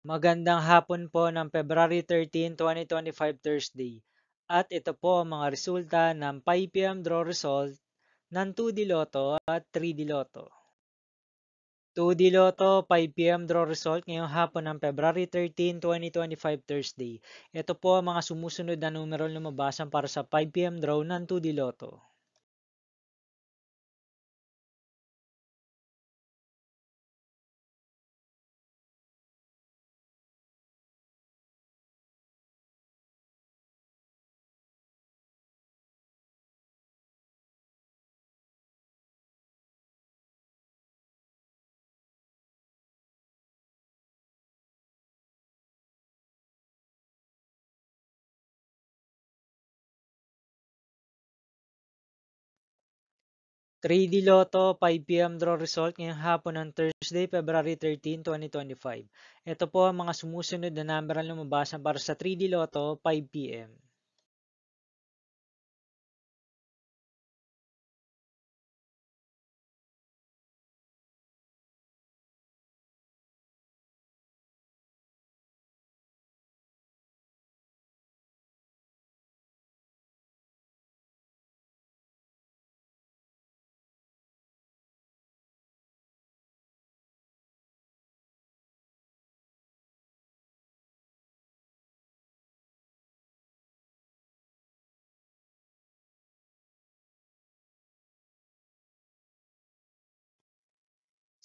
Magandang hapon po ng February 13, 2025 Thursday. At ito po ang mga resulta ng 5 p.m. draw result ng 2D Lotto at 3D Lotto. 2D Lotto 5 p.m. draw result ngayong hapon ng February 13, 2025 Thursday. Ito po ang mga sumusunod na numero lumabasan para sa 5 p.m. draw ng 2D Lotto. 3D Lotto 5 p.m. draw result ngayong hapon ng Thursday, February 13, 2025. Ito po ang mga sumusunod na number ang lumabasan para sa 3D Lotto 5 p.m.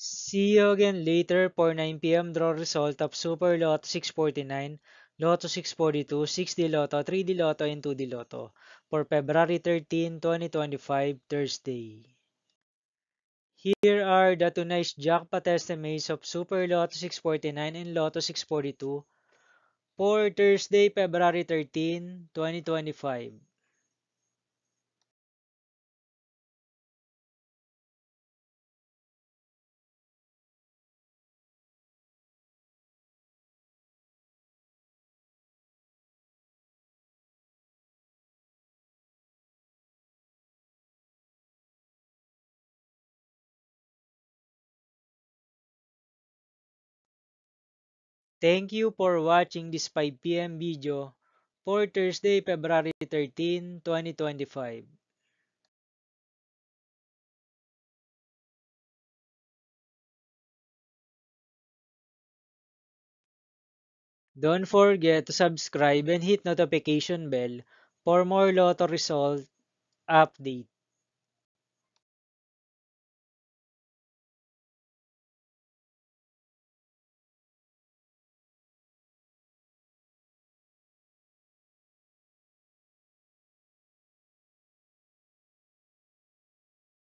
See you again later for 9 p.m. draw result of Super Lotto 649, Lotto 642, 6D Lotto, 3D Lotto, and 2D Lotto for February 13, 2025, Thursday. Here are the tonight's jackpot estimates of Super Lotto 649 and Lotto 642 for Thursday, February 13, 2025. Thank you for watching this 5 p.m. video for Thursday, February 13, 2025. Don't forget to subscribe and hit notification bell for more Lotto result update.